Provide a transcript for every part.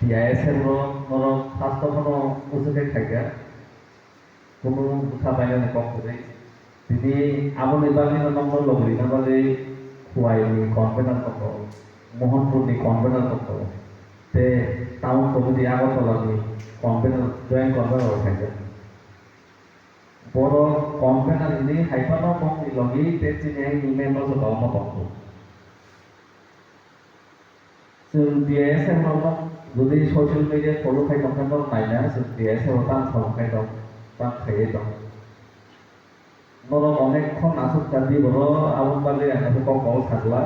DISM으로 ফার্স্টখনো উচুকে থাকে কোনো কথা বাইরে কমে তিনি আবু নির্বাচনী নম্বর লগরি নাবারে খুয়াইনি কনভেনার কত মোহনপুরনি কনভেনার কত তে টাউন কমিটি আগরতলানি কনভেনার জয়েন্ট কনভেনার থাকে বড় কনভেনার ini হাইপানো মংনি লগি তে চিনে মেম্বার জত মতক जों DISM যদি স'চিয়েল মিডিয়া ফলো খাইदों नायना जों DISM दान खालामखायदों दान खायै दं नरक अनेकखन आसुक दाबि बर' आबुं बाले आंखौ गाव सागला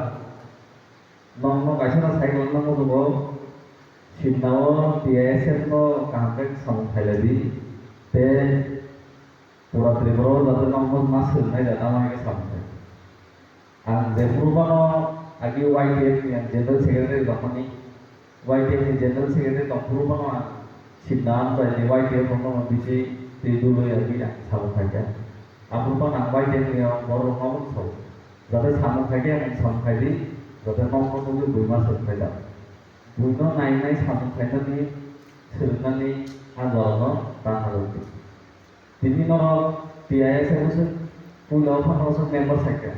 नंग गायसना सायगलांनांगौ दङ सिदनाव DISM नो कामरे सामखायलादि बे पुरात्रि बर' जाते नंग मा सोंनाय जाता माने सामखाय आं बेफोरबानो आगे YTF नि जनरल सेक्रेटारि दखनि YTF नि जनरल सेक्रेटारि दखुरबानो सिदनान जाय YTF नो बिसि तेदुलै आगे सामखाय आबुरबान आं YTF नि बर' नंग सौ जाते सामखाय आं सामखायदि जाते नंग नंग बुइमा सोंखायदा बुइनो नायनाय सामखायनानि सोंनानै आजावनो दानालि बिनि उनाव DISM सो पुलाव फानावसो मेम्बार सायखा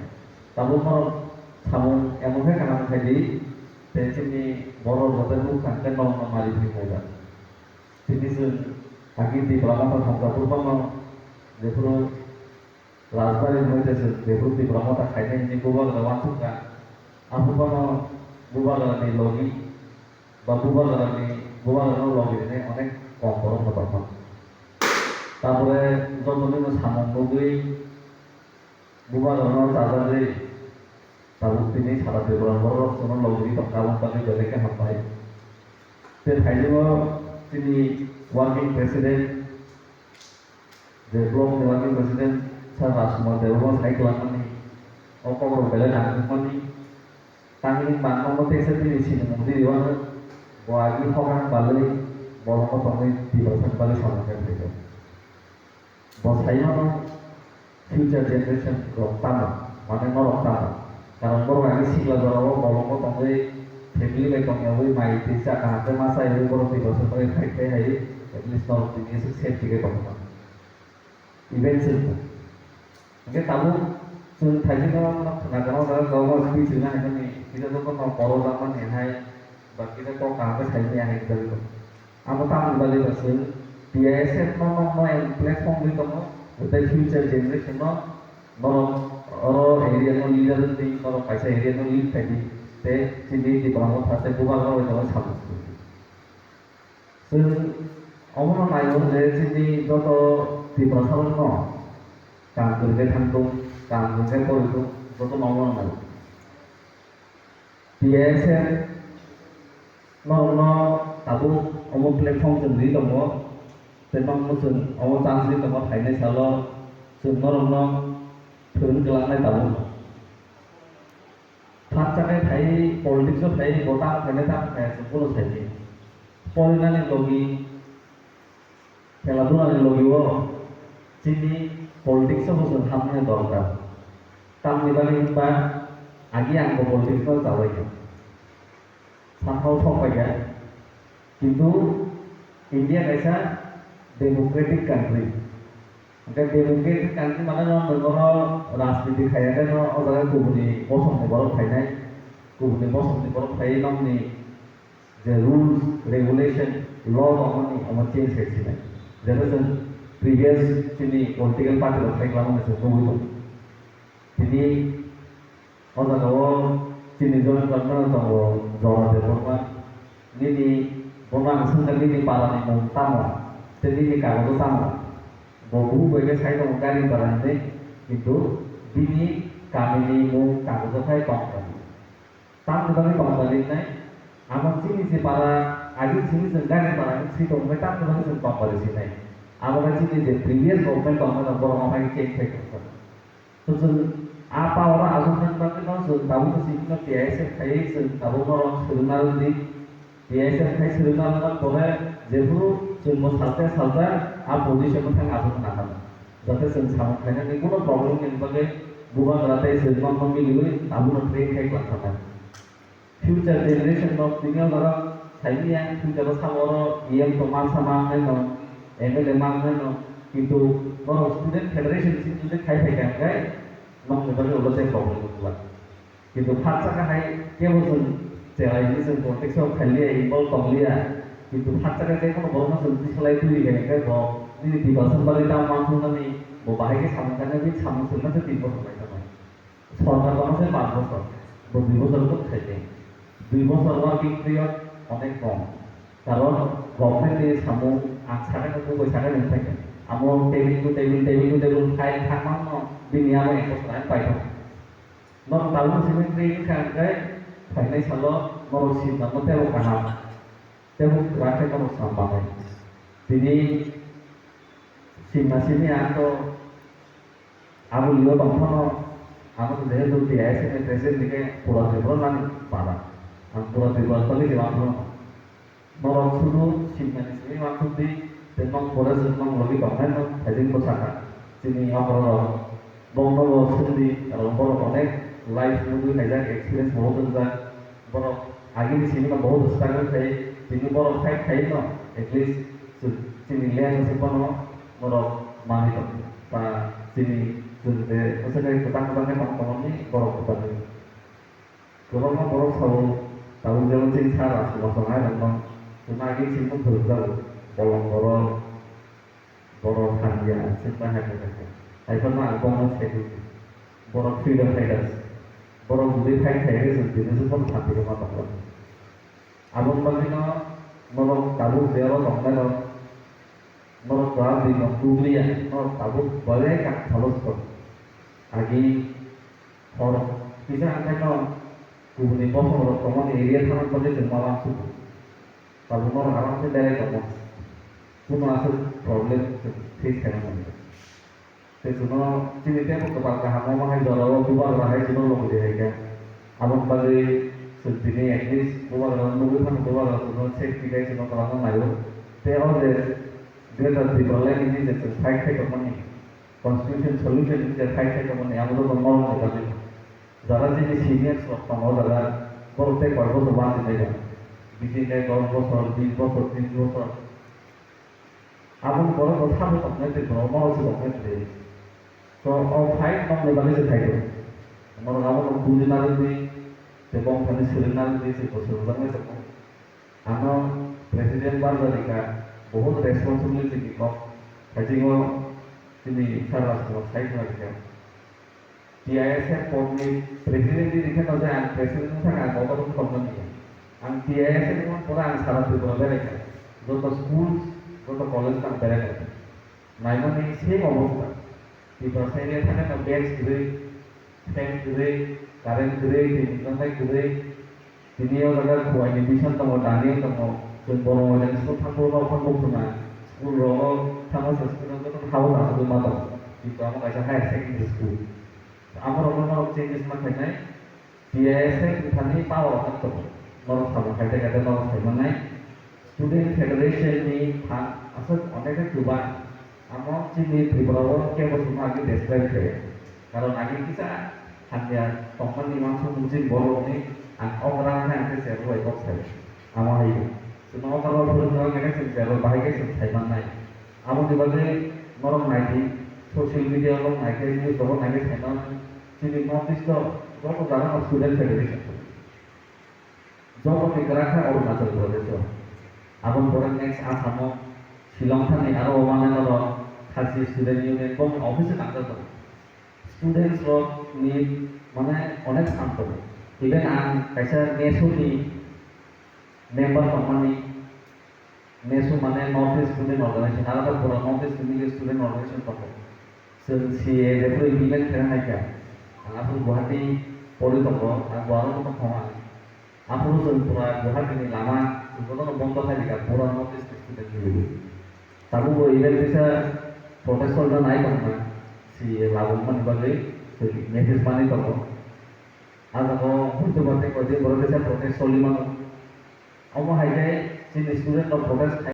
दाबो सामों एमोहे खालामखायदि बे जोंनि बर' जाते मुखांखौ नंग मारि फैखायदा बिनि जों आगि दिप्लामाफोर थांग्राफोरबानो बेफोर राजबारि मयदासो बेफोर दिप्लामाफोर खायनायनि गुबाग्रा वानसुका आबुबानो गुबाग्रानि लगि बा गुबाग्रानि लगि अनेक कम बर' दंमोन তারপরে যতদিন সামগ্রী গুবাগ্রানো যাজালে তারপর তিনি সারা দেবরান বড় রচনা লগি তৎকালীন পানি বেলেগে হাঁপায় তে থাইলেও তিনি ওয়ার্কিং প্রেসিডেন্ট যে ব্লক ওয়ার্কিং প্রেসিডেন্ট স্যার রাজকুমার দেববর্মা সাইক্লামানি অকবর বেলে নাগরিকমানি তাঙ্গিনি বাংলামতে এসে তিনি সিনেমন্দি দিওয়ানো ওয়াগি হগান বালে বড় তঙ্গি দিবসন বালে সামনে থেকে বসাইনো ফিউচার জেনারেশন রক্তানো মানে নরক্তানো কারণ বড় আগে শিখলা ধরাবো বলঙ্গ তঙ্গে ফ্যামিলি বাই তঙ্গে মাই তিসা কাহাতে মাসাই বড় দিবসন বালে খাইতে হাই এটলিস্ট নরক দিনে সেফ থেকে তঙ্গ ইভেন্টস ओके ताबो जों थाइजों नागाराव दा गाव गाव बिजिरनो हागोन किदा तो बर' जामान नेहाय बा किदा तो काहाबो साइने हाय किदा आबो तामन बाले बस DISM नो प्लेटफॉर्म दि दङ दा फ्यूचर जनरेशन नो एरिया नो लीडर दि नो कायसा एरिया नो लीड थायदि ते चिनि दि बांगो थासे गुबागाव दङ साम जों अमनो नायो जे चिनि जत दि प्रसारण नो काम करके थांगौ काम करके करगौ जत मावनो नाय DISM नो ताबो अमो प्लेटफॉर्म जों दि दङ तेमन जों अमो चांसनि दङ थायनाय साल जों नरमनो फोरों गलांनाय दाबो फाचाने थाय पॉलिटिक्स थाय गोटा थायनाय ता थाय कोनो थायनि पलिनानि लगी खेलाधुलानि लगिओ चिनि पॉलिटिक्स जों हाबनो दरकार तामनि बागै होनबा आगे आंबो पॉलिटिक्स जाबाय सानथाव सफाया किन्तु इंडिया कैसा democratic country okay democratic country माने नोंगोर राजनीति खायाखै न अजागा गुबुननि बसमनि बर' थायनाय गुबुननि बसमनि बर' थायै नामनि जे रुल्स रेगुलेशन ल दङनि अमा चेंज खायसिनाय जेरै जों प्रिभियास जोंनि पलिटिकल पार्टी खायग्लामोनसो गुबुन दिनै अजागाव जोंनि जयन खालामनो दङ जरा देबरमा दिनै बना सोंनायनि पारानि मुं तामो दिनै कागज तामो बहु बयगे साइड दङ गारि बारानै किन्तु दिनै गामिनि मुं कागज थाय कम्पानि ताम गोदानि कम्पानिनाय आमन चिनि जे पारा आगे चिनि जों गारि बारानि थ्रि दङ ताम गोदानि जों कम्पानि सिनाय आमन चिनि जे प्रिभियास गभर्नमेंट दङ बर'मा फाय चेंज खायखौ तो जों आ पावरा आजुनजों बागै न जों दाबो सिनो DISM खायै जों दाबो न सोलोंनानै DISM खाय सोलोंनानै परे जेफोर जों सासे सालजा आ पोजिशन थां आजुन नागाम जाते जों सामखायनानै कोनो प्रब्लेम नि बागै गुबुन राते जों मा मिलियो दाबो ट्रेन खाय क्लास फ्यूचर जनरेशन नो दिनो बारा সাইনিয়া ফিউচার সামর ইএম তো মাসা মাংনে ন এমএলএ মাংনে ন কিন্তু বড় স্টুডেন্ট ফেডারেশন সিস্টেমে খাই থাকে গায় নং নেবারে ওলতে প্রবলেম হলা কিন্তু ফাচ্চা হাই কেবল যেলাই নিজন পলিটিক্সও খালিয়া ইনভলভ করলিয়া কিন্তু ফাচ্চা যে কোনো বড় মাস দিছলাই তুই গায় গ ini di bahasa Bali tahu mampu nami, bahaya ke sama karena ini sama sebenarnya tipe mereka kan. Soalnya kalau saya 5 বছর, 2 বছর তো থাকে। 2 বছর ওয়ার্কিং পিরিয়ড অনেক কম। কারণ গভর্নমেন্টে সামু আছাড়া কিন্তু পয়সাটা নেই থাকে। আমার টেবিল ফাইল থাকমানো দুনিয়া में एक बছর আমি পাইতাম। নর তালু সিমেন্ট্রি কাঙ্গাই ফাইনাই সালো মরো সিনা মতে ও কানা। তেমন রাখে কোনো সম্ভাবনা নেই। তিনি sini atau aku lihat bangsa aku tuh jadi tuh dia sih presiden ini pulau Tribun kan parah, pulau Tribun kali di waktu orang suruh sini waktu di tentang pulau tentang lagi bangsa itu jadi pusaka sini orang bangsa sendiri kalau orang connect live itu ada experience बहुत ज़्यादा orang आगे di sini kan बहुत struggle थे sini orang fight थे no at least sini lihat siapa Morok manito pa sini sunde maksudnya petang-petangnya teman-teman ini borok petang ini kalau mau borok tahu jalan sini cara semua aja memang cuma lagi sini pun berubah bolong borok hanya simpan hanya saja iPhone mah aku mau cek borok freedom fighters borok beli fight fighters itu pun hati rumah teman abang bagino morok tahu zero tongkol Menurut di Mongolia, menurut kamu boleh kan halus kok. Lagi orang bisa angkat no, kubuni pos menurut kamu di area sana boleh semua langsung. Kalau mau orang sih dari kamu, pun masuk problem face kan mana. Sesuatu sini dia pun kepala kamu mahal jual dua rahai cuma lo boleh kan. Abang bagi sendiri at least dua orang nunggu kan dua orang cek kita cuma kalau malu. Dia There are the problem is that the fight of money, constitution solution is the fight of money. I'm not going to go to যারা যে senior সমাজ যারা বলতে কয় বছর বাদ দিতে বিশেষ 10 বছর 20 বছর 30 বছর আপন বড় কথা আমি আপনাদের গ্রহণ হচ্ছে আপনাদের তো ফাইট মানে বালিতে থাকে আমার আমার বুঝি না দিই এবং খালি ছিলেন না দিয়েছে বছর জানেন তো আমার প্রেসিডেন্ট বারবারিকা बहुत responsibility di kok kaji ngo ini salah satu saya lagi TISF poni presiden di dikan aja an presiden sangat mau tuh company an TISF itu pura an salah satu berbeda joto school joto college kan berbeda namun ini same অবস্থা di persennya থাকে না bench grade fan grade current grade income grade তিনিও জায়গা খুয়াইনি বিশাল তম দানিও তম जों बर' medium school थांबोब्ला फनबोखोना स्कुलाव थांबा स्कुलाव थाव लाखोबो मा दं बिखौ आं गायसा हायार सेकेन्डारि स्कुल आमर अनर चेंजेस माखायनाय बिएसए बिथांनि पावार थांतो नर साबो खायदा खायदा नर सायमानाय स्टुडेन्ट फेडारेशन नि थां असर अनेक गोबां आमर जोंनि त्रिपुराव केबसम आगे डेस्क्राइब खायो कारण आगे किसा हान्या तंमाननि मानसि मोनसे बर'नि आं अग्रा हान्या सेरो वाइ बक्साय आमर हायो Semua kalau berusaha kita sejarah bahagia selesai mana? Amu dibagi orang naik sosial media orang naik ini orang naik channel sini notice to orang jarang student federation. Jauh negara orang Arunachal Pradesh. Amu orang next Assam, Sri Lanka ni ada orang orang khasi student union pun office kantor tu. Students orang ni mana onek kantor. Even an kaisa nesu ni member company नेसु माने north east student organisation आलादा पूरा north east student organisation पको सो CA जेफोर event खेला नायका आफु गुवाहाटी परि तको आ गुवाहाटी तो खमा आफु जों पूरा गुवाहाटी नि लामा जों बंद थालिका पूरा नॉर्थ ईस्ट स्टूडेंट लिबि ताबु वो इवेंट दिसा प्रोटेस्टर ना नाय बना सीए लागु मन बगै सो मेसेज माने तको आज को बुद्ध बाते को जे बरो दिसा प्रोटेस्ट सोलिमान अमो हाइजाय जोंनि स्टुडेन्ट अफ प्रोटेस्ट